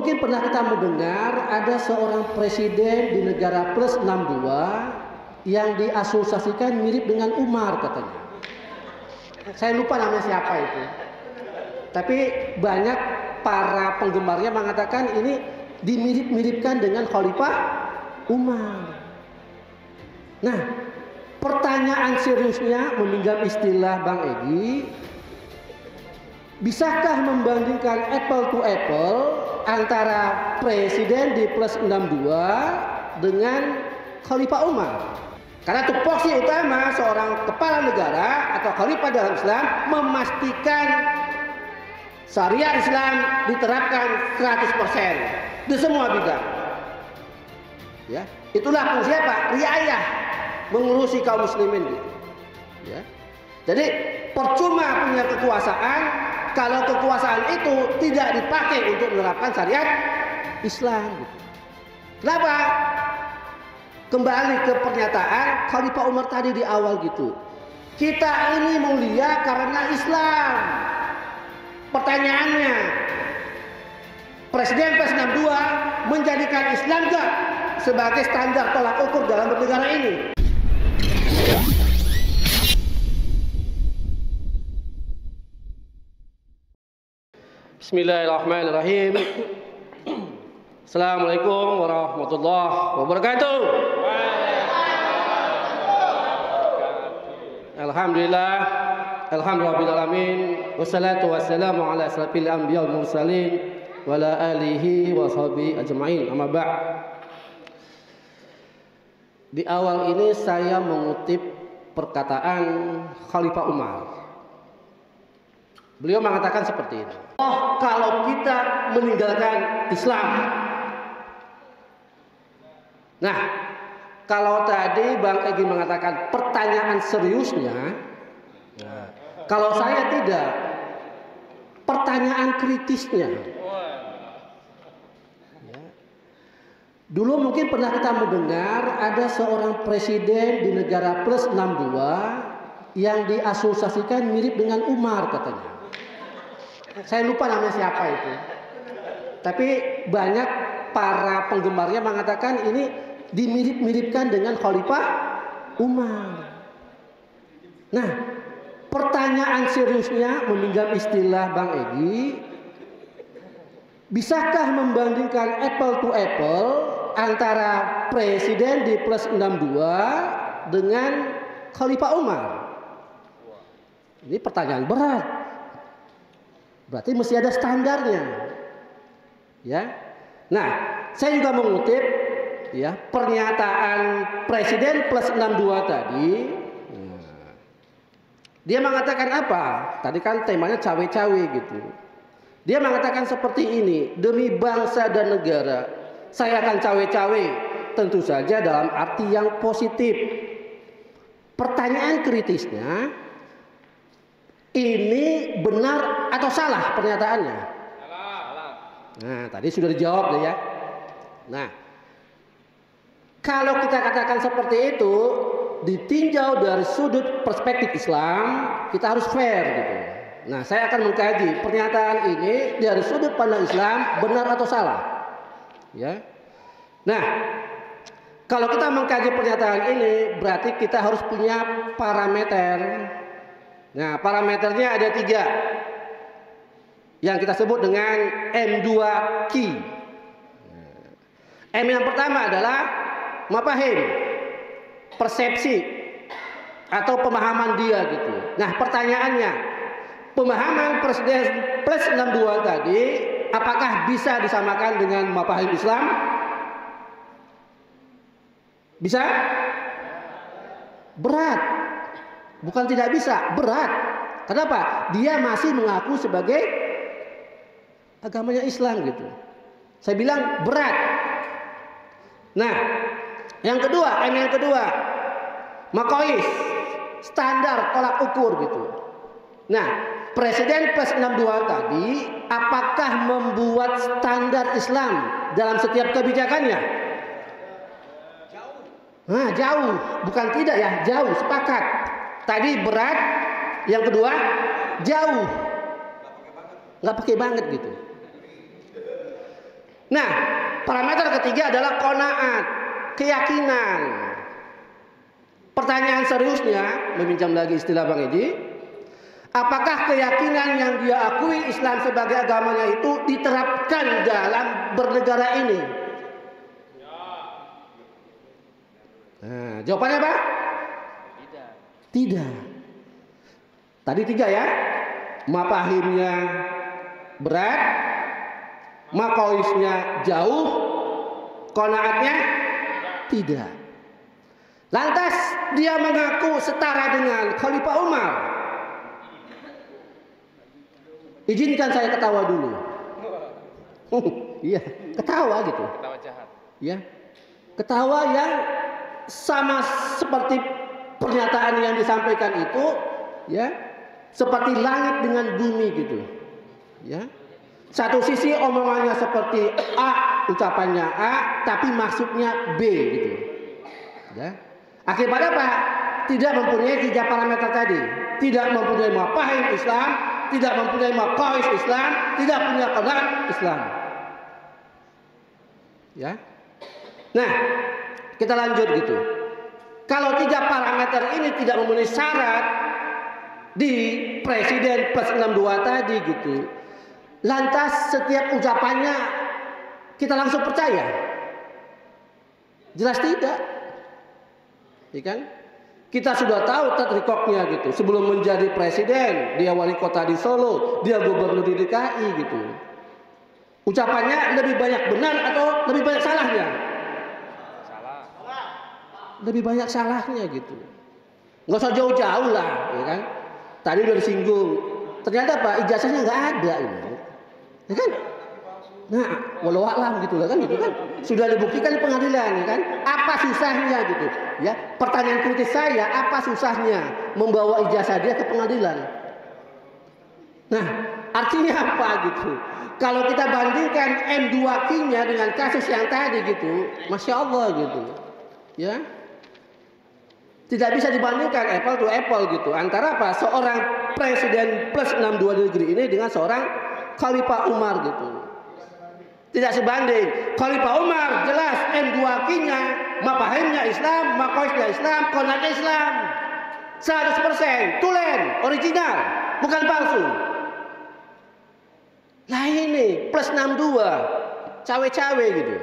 mungkin pernah kita mendengar ada seorang presiden di negara plus 62 yang diasosiasikan mirip dengan Umar katanya. Saya lupa namanya siapa itu. Tapi banyak para penggemarnya mengatakan ini dimirip-miripkan dengan Khalifah Umar. Nah, pertanyaan seriusnya meminjam istilah Bang Egy, bisakah membandingkan apple to apple antara presiden di plus 62 dengan Khalifah Umar? Karena tupoksi utama seorang kepala negara atau khalifah dalam Islam memastikan syariat Islam diterapkan 100% di semua bidang. Ya, itulah fungsi apa? Riayah, mengurusi kaum muslimin gitu. Ya. Jadi percuma punya kekuasaan kalau kekuasaan itu tidak dipakai untuk menerapkan syariat Islam gitu. Kenapa? Kembali ke pernyataan Khalifah Umar tadi di awal gitu. Kita ini mulia karena Islam. Pertanyaannya, Presiden plus 62 menjadikan Islam gak sebagai standar tolak ukur dalam bernegara ini? Bismillahirrahmanirrahim. Assalamualaikum warahmatullahi wabarakatuh. Alhamdulillah, alhamdulillahirrahmanirrahim. Wassalatu wassalamu ala asrafil anbiya wal mursalin wa ala alihi wa sahbihi ajma'in. Amma ba'd. Di awal ini saya mengutip perkataan Khalifah Umar. Beliau mengatakan seperti ini. Oh, kalau kita meninggalkan Islam. Nah, kalau tadi Bang Egy mengatakan pertanyaan seriusnya, nah, kalau saya tidak, pertanyaan kritisnya. Ya. Dulu mungkin pernah kita mendengar ada seorang presiden di negara plus 62 yang diasosiasikan mirip dengan Umar katanya. Saya lupa namanya siapa itu. Tapi banyak para penggemarnya mengatakan ini dimirip-miripkan dengan Khalifah Umar. Nah, pertanyaan seriusnya meminjam istilah Bang Egy, bisakah membandingkan apple to apple antara presiden di plus 62 dengan Khalifah Umar? Ini pertanyaan berat. Berarti mesti ada standarnya. Ya. Nah, saya juga mengutip ya pernyataan presiden plus 62 tadi. Dia mengatakan apa? Tadi kan temanya cawe-cawe gitu. Dia mengatakan seperti ini, demi bangsa dan negara, saya akan cawe-cawe, tentu saja dalam arti yang positif. Pertanyaan kritisnya, ini benar atau salah pernyataannya? Nah, tadi sudah dijawab ya. Nah, kalau kita katakan seperti itu, ditinjau dari sudut perspektif Islam, kita harus fair gitu. Nah, saya akan mengkaji pernyataan ini dari sudut pandang Islam benar atau salah. Ya. Nah, kalau kita mengkaji pernyataan ini, berarti kita harus punya parameter. Nah, parameternya ada 3 yang kita sebut dengan M2Q. M yang pertama adalah mafahim, persepsi atau pemahaman dia gitu. Nah, pertanyaannya, pemahaman presiden plus 62 tadi apakah bisa disamakan dengan mafahim Islam? Bisa? Berat. Bukan tidak bisa, berat. Kenapa? Dia masih mengaku sebagai agamanya Islam gitu. Saya bilang berat. Nah, yang kedua, yang kedua, maqais, standar tolak ukur gitu. Nah, presiden plus 62 tadi apakah membuat standar Islam dalam setiap kebijakannya? Nah, jauh, bukan tidak ya, jauh, sepakat. Tadi berat, yang kedua jauh, nggak pakai banget gitu. Nah, parameter ketiga adalah qanaat, keyakinan. Pertanyaan seriusnya, meminjam lagi istilah Bang Edi, apakah keyakinan yang dia akui Islam sebagai agamanya itu diterapkan dalam bernegara ini? Nah, jawabannya apa? Tidak. Tidak. Tadi 3 ya. Mafahimnya berat, maqaisnya jauh, qanaatnya tidak. Lantas dia mengaku setara dengan Khalifah Umar. Izinkan saya ketawa dulu. Iya, ketawa gitu. Ketawa jahat. Ya. Ketawa yang sama seperti pernyataan yang disampaikan itu, ya, seperti langit dengan bumi gitu, ya. Satu sisi omongannya seperti A, ucapannya A, tapi maksudnya B gitu, ya. Akibatnya apa? Tidak mempunyai 3 parameter tadi, tidak mempunyai mafahim Islam, tidak mempunyai maqais Islam, tidak punya qanaat Islam, ya. Nah, kita lanjut gitu. Kalau 3 parameter ini tidak memenuhi syarat di presiden plus 62 tadi gitu, lantas setiap ucapannya kita langsung percaya? Jelas tidak, ya kan? Kita sudah tahu track record-nya gitu. Sebelum menjadi presiden, dia wali kota di Solo, dia gubernur di DKI gitu. Ucapannya lebih banyak benar atau lebih banyak salahnya? Lebih banyak salahnya gitu. Nggak usah jauh-jauh lah, ya kan? Tadi udah disinggung. Ternyata apa? Ijazahnya nggak ada, gitu. Ya kan? Nah, walau alam gitu lah kan, gitu kan? Sudah dibuktikan di pengadilan, ya kan? Apa susahnya gitu? Ya, pertanyaan kritis saya, apa susahnya membawa ijazah dia ke pengadilan? Nah, artinya apa gitu? Kalau kita bandingkan M2Q-nya dengan kasus yang tadi gitu, masya Allah gitu, ya. Tidak bisa dibandingkan apple to apple gitu antara apa seorang presiden plus 62 di negeri ini dengan seorang Khalifah Umar gitu. Tidak sebanding. Khalifah Umar jelas M2Q-nya, mafahimnya Islam, maqaisnya Islam, qanaatnya Islam. 100% tulen, original, bukan palsu. Lah ini plus 62 cawe-cawe gitu.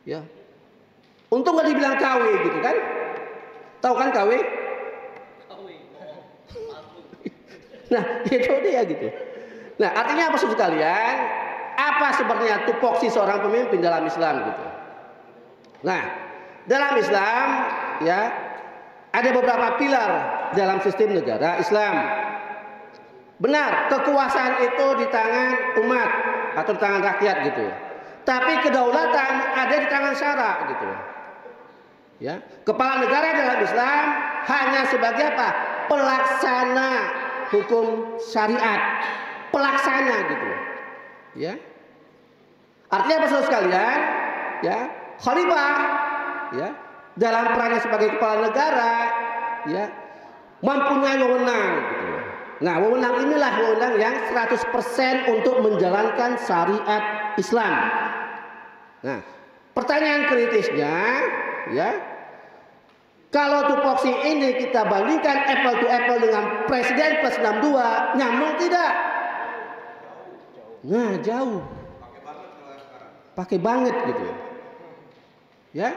Ya. Untung gak dibilang KW gitu kan? Tahu kan KW? Nah, itu dia gitu. Nah, artinya apa saudara sekalian? Apa sebenarnya tupoksi seorang pemimpin dalam Islam gitu? Nah, dalam Islam ya ada beberapa pilar dalam sistem negara Islam. Benar, kekuasaan itu di tangan umat atau di tangan rakyat gitu. Tapi kedaulatan ada di tangan syara gitu. Ya, kepala negara dalam Islam hanya sebagai apa? Pelaksana hukum syariat, pelaksana gitu. Ya, artinya apa saudara sekalian? Ya, khalifah, ya, dalam perannya sebagai kepala negara, ya, mempunyai wewenang. Gitu. Nah, wewenang inilah wewenang yang 100% untuk menjalankan syariat Islam. Nah, pertanyaan kritisnya, ya, kalau tupoksi ini kita bandingkan apple to apple dengan presiden plus 62, nyambung tidak? Nah, jauh. Pakai banget gitu. Ya.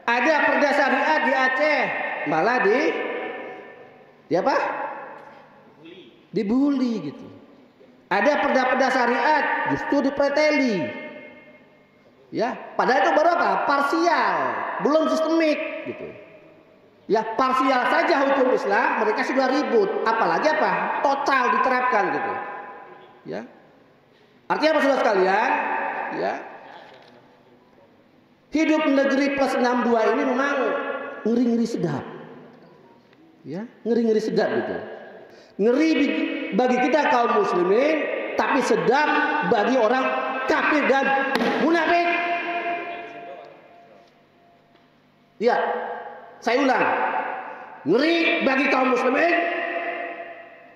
Ada perda syariat di Aceh, malah di apa? Dibully gitu. Ada perda-perda syariat justru dipreteli. Ya, padahal itu baru apa? Parsial, belum sistemik gitu. Ya, parsial saja hukum Islam mereka sudah ribut, apalagi apa? Total diterapkan gitu. Ya. Artinya apa saudara sekalian? Ya. Hidup negeri plus 62 ini memang ngeri-ngeri sedap. Ya, ngeri-ngeri sedap gitu. Ngeri bagi kita kaum muslimin, tapi sedap bagi orang kafir dan munafik. Ya, saya ulang. Ngeri bagi kaum muslimin,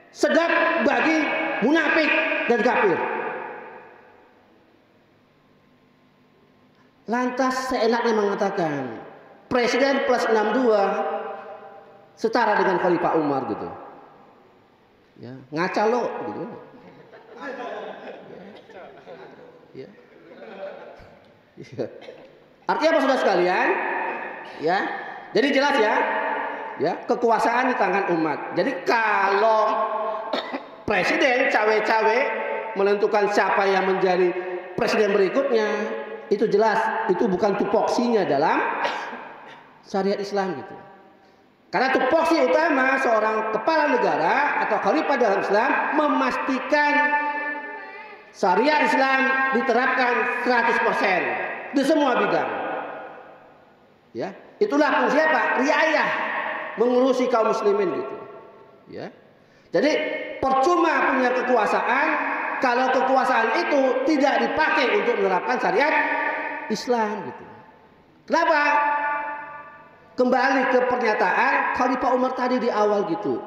sedap bagi munafik dan kafir. lantas seenaknya mengatakan presiden plus 62 setara dengan Khalifah Umar gitu. Ya, ngaca lo gitu. Ya. Ya. Artinya apa saudara sekalian? Ya. Jadi jelas ya. Ya, kekuasaan di tangan umat. Jadi kalau presiden cawe-cawe menentukan siapa yang menjadi presiden berikutnya, itu jelas itu bukan tupoksinya dalam syariat Islam gitu. Karena tupoksi utama seorang kepala negara atau khalifah dalam Islam memastikan syariat Islam diterapkan 100% di semua bidang. Ya, itulah fungsi apa? Riayah, mengurusi kaum muslimin gitu. Ya. Jadi percuma punya kekuasaan kalau kekuasaan itu tidak dipakai untuk menerapkan syariat Islam gitu. Kenapa? Kembali ke pernyataan Khalifah Umar tadi di awal gitu.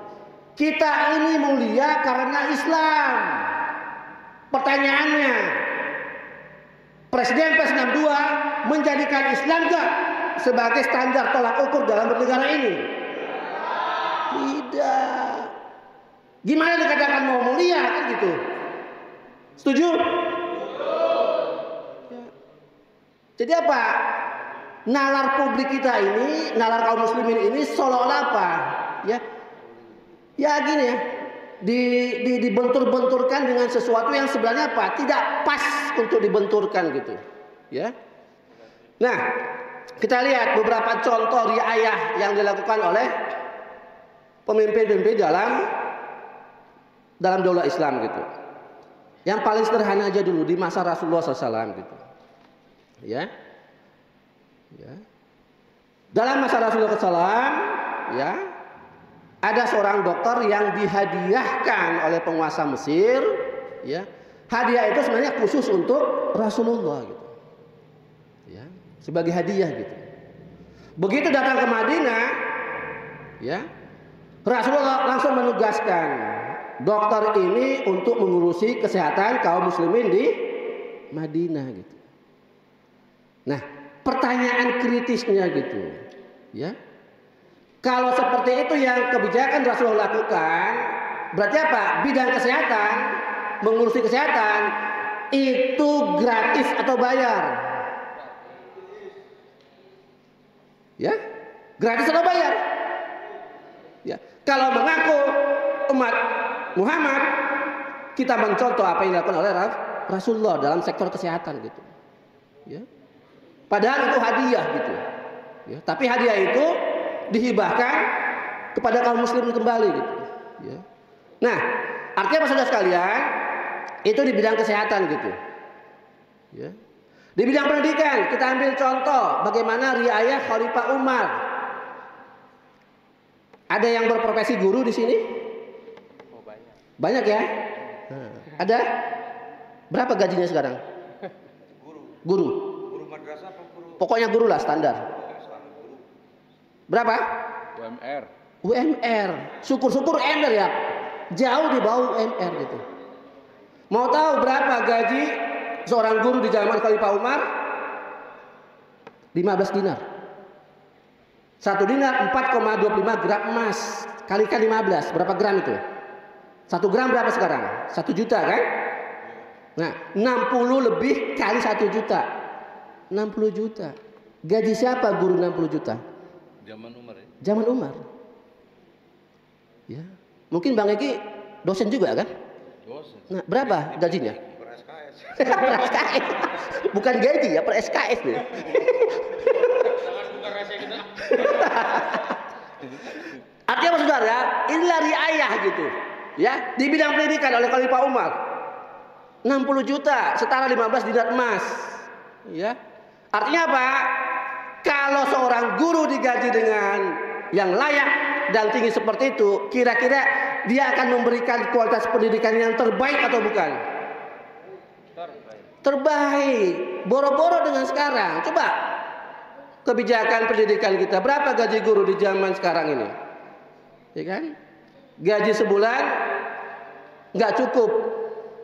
Kita ini mulia karena Islam. Pertanyaannya, Presiden plus 62 menjadikan Islam enggak sebagai standar tolak ukur dalam bernegara ini? Tidak. Gimana dikatakan mau mulia kan gitu? Setuju? Ya. Jadi apa? Nalar publik kita ini, nalar kaum muslimin ini seolah-olah apa? Ya, ya gini ya, dibentur-benturkan dengan sesuatu yang sebenarnya apa? Tidak pas untuk dibenturkan gitu. Ya. Nah, kita lihat beberapa contoh riayah yang dilakukan oleh pemimpin-pemimpin dalam daulah Islam gitu. Yang paling sederhana aja dulu di masa Rasulullah SAW gitu. Ya. Ya. Dalam masa Rasulullah SAW, ya, ada seorang dokter yang dihadiahkan oleh penguasa Mesir, ya. Hadiah itu sebenarnya khusus untuk Rasulullah gitu. Ya, sebagai hadiah gitu. Begitu datang ke Madinah, ya, Rasulullah langsung menugaskan dokter ini untuk mengurusi kesehatan kaum muslimin di Madinah gitu. Nah, pertanyaan kritisnya gitu, ya. Kalau seperti itu yang kebijakan Rasulullah lakukan, berarti apa? Bidang kesehatan, mengurusi kesehatan itu gratis atau bayar? Ya, gratis atau bayar? Ya, kalau mengaku umat Muhammad, kita mencontoh apa yang dilakukan oleh Rasulullah dalam sektor kesehatan gitu. Ya. Padahal itu hadiah gitu. Ya, tapi hadiah itu dihibahkan kepada kaum muslimin kembali gitu. Ya. Nah, artinya apa saudara sekalian? Itu di bidang kesehatan gitu. Ya. Di bidang pendidikan kita ambil contoh bagaimana riayah Khalifah Umar. Ada yang berprofesi guru di sini? Oh, banyak. Banyak ya? Ada? Berapa gajinya sekarang? Guru. Pokoknya guru lah standar. Berapa? UMR. UMR. Syukur-syukur UMR ya. Jauh di bawah UMR gitu. Mau tahu berapa gaji seorang guru di zaman Khalifah Umar? 15 dinar. 1 dinar 4,25 gram emas. Kalikan 15. Berapa gram itu? 1 gram berapa sekarang? 1 juta kan? Nah, 60 lebih kali 1 juta. 60 juta. Gaji siapa guru 60 juta? Zaman Umar ya? Zaman Umar. Ya. Mungkin Bang Eki dosen juga kan? Dosen. Nah, berapa gajinya? Per SKS. Per SKS. Bukan gaji ya, per SKS deh. Artinya apa saudara? Inilah riayah gitu. Ya, di bidang pendidikan oleh Khalifah Umar. 60 juta setara 15 dinar emas. Ya. Artinya apa? Kalau seorang guru digaji dengan yang layak dan tinggi seperti itu, kira-kira dia akan memberikan kualitas pendidikan yang terbaik atau bukan? Terbaik. Boro-boro dengan sekarang. Coba kebijakan pendidikan kita. Berapa gaji guru di zaman sekarang ini? Ya kan? Gaji sebulan nggak cukup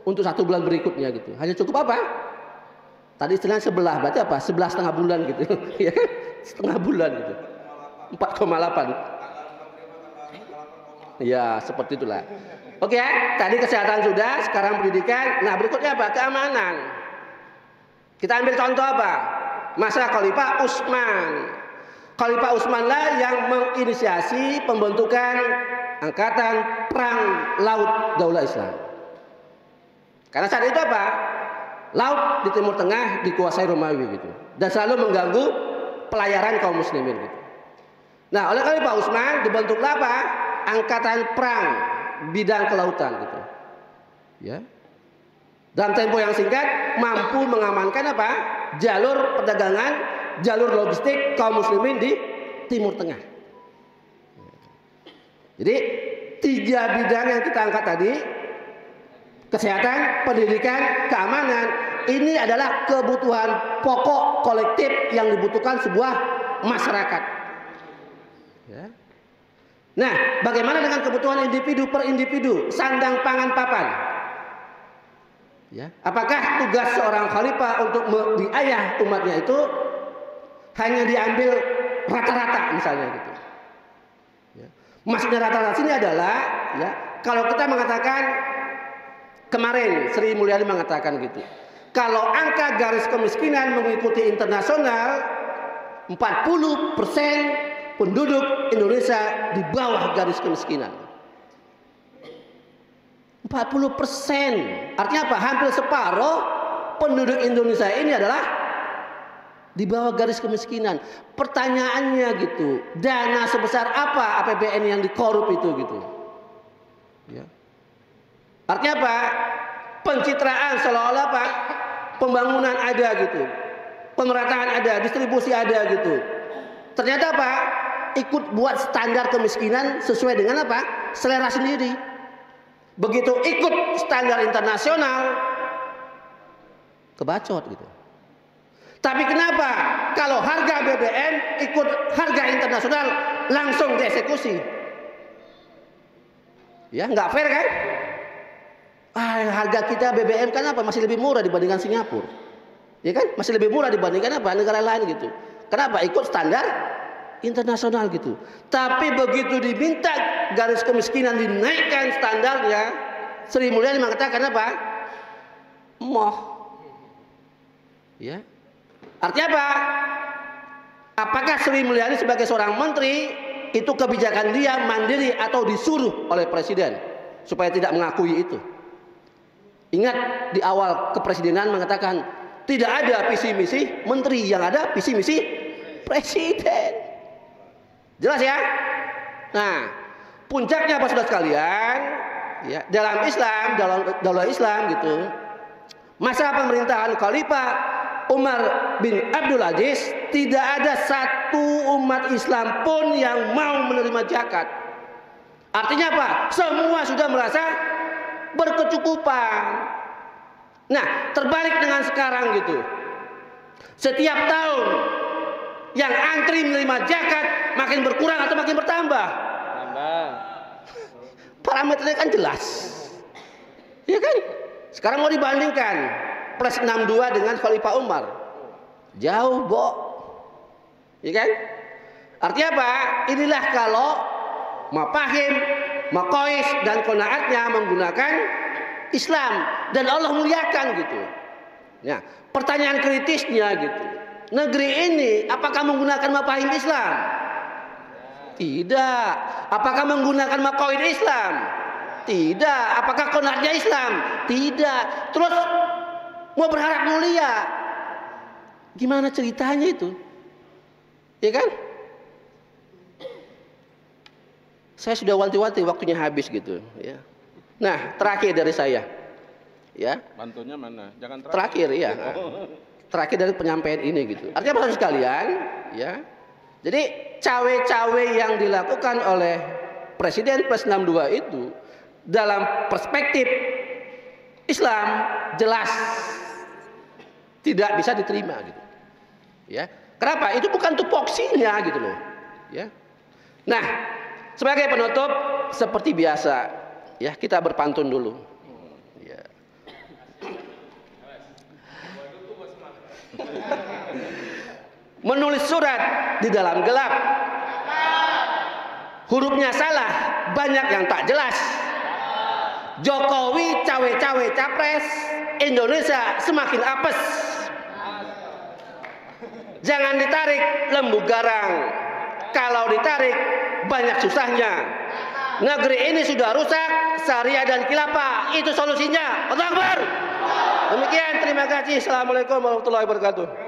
untuk 1 bulan berikutnya gitu. Hanya cukup apa? Tadi istilahnya sebelah, berarti apa? 11,5 bulan gitu. Ya, setengah bulan gitu. 4,8. Ya, seperti itulah. Oke, tadi kesehatan sudah, sekarang pendidikan. Nah, berikutnya apa? Keamanan. Kita ambil contoh apa? Masa Khalifah Utsman. Khalifah Utsman lah yang menginisiasi pembentukan angkatan perang laut Daulah Islam. Karena saat itu apa? Laut di Timur Tengah dikuasai Romawi gitu, dan selalu mengganggu pelayaran kaum muslimin gitu. Nah, oleh Khalifah Utsman dibentuklah apa? Angkatan perang bidang kelautan gitu. Ya. Dalam tempo yang singkat mampu mengamankan apa? Jalur perdagangan, jalur logistik kaum muslimin di Timur Tengah. Jadi 3 bidang yang kita angkat tadi, kesehatan, pendidikan, keamanan, ini adalah kebutuhan pokok kolektif yang dibutuhkan sebuah masyarakat. Ya. Nah, bagaimana dengan kebutuhan individu per individu, sandang, pangan, papan? Ya. Apakah tugas seorang khalifah untuk meriayah umatnya itu hanya diambil rata-rata misalnya gitu? Ya. Maksudnya rata-rata sini adalah, ya, kalau kita mengatakan kemarin Sri Mulyani mengatakan gitu, kalau angka garis kemiskinan mengikuti internasional, 40% penduduk Indonesia di bawah garis kemiskinan. 40%, artinya apa? Hampir separuh penduduk Indonesia ini adalah di bawah garis kemiskinan. Pertanyaannya gitu, dana sebesar apa APBN yang dikorup itu gitu? Ya. Artinya apa? Pencitraan seolah-olah apa? Pembangunan ada gitu, pemerataan ada, distribusi ada gitu. Ternyata apa? Ikut buat standar kemiskinan sesuai dengan apa? Selera sendiri. Begitu ikut standar internasional, kebacot gitu. Tapi kenapa kalau harga BBM ikut harga internasional langsung dieksekusi? Ya, nggak fair kan? Harga kita BBM kan apa? Masih lebih murah dibandingkan Singapura. Ya kan? Masih lebih murah dibandingkan apa? Negara lain gitu. Kenapa? Ikut standar internasional gitu. Tapi begitu diminta garis kemiskinan dinaikkan standarnya, Sri Mulyani mengatakan apa? Moh. Ya. Artinya apa? Apakah Sri Mulyani sebagai seorang menteri itu kebijakan dia mandiri atau disuruh oleh presiden supaya tidak mengakui itu? Ingat di awal kepresidenan mengatakan tidak ada visi misi menteri, yang ada visi misi presiden. Jelas ya? Nah, puncaknya apa saudara sekalian? Ya, dalam Islam, dalam daulah Islam gitu, masa pemerintahan Khalifah Umar bin Abdul Aziz, tidak ada satu umat Islam pun yang mau menerima zakat. Artinya apa? Semua sudah merasa berkecukupan. Nah, terbalik dengan sekarang gitu. Setiap tahun yang antri menerima zakat makin berkurang atau makin bertambah? Parameternya kan jelas. Ya kan? Sekarang mau dibandingkan plus 62 dengan Khalifah Umar. Jauh, Bo. Ya kan? Artinya apa? Inilah kalau mafahim, maqais dan qanaatnya menggunakan Islam dan Allah muliakan gitu. Ya, pertanyaan kritisnya gitu. Negeri ini apakah menggunakan mafahim Islam? Tidak. Apakah menggunakan maqaid Islam? Tidak. Apakah qanaatnya Islam? Tidak. Terus mau berharap mulia? Gimana ceritanya itu? Ya kan? Saya sudah wanti-wanti waktunya habis gitu ya. Nah, terakhir dari saya. Ya. Bantunya mana? Jangan terakhir ya. Terakhir dari penyampaian ini gitu. Artinya apa saudara sekalian, ya. Jadi cawe-cawe yang dilakukan oleh Presiden plus 62 itu dalam perspektif Islam jelas tidak bisa diterima gitu. Ya. Kenapa? Itu bukan tupoksinya gitu loh. Ya. Nah, sebagai penutup seperti biasa, ya, kita berpantun dulu. Ya. Menulis surat di dalam gelap. Hurufnya salah, banyak yang tak jelas. Jokowi cawe-cawe capres, Indonesia semakin apes. Jangan ditarik lembu garang, kalau ditarik banyak susahnya. Negeri ini sudah rusak, syariah dan khilafah itu solusinya. Allahu Akbar. Demikian, terima kasih. Assalamualaikum warahmatullahi wabarakatuh.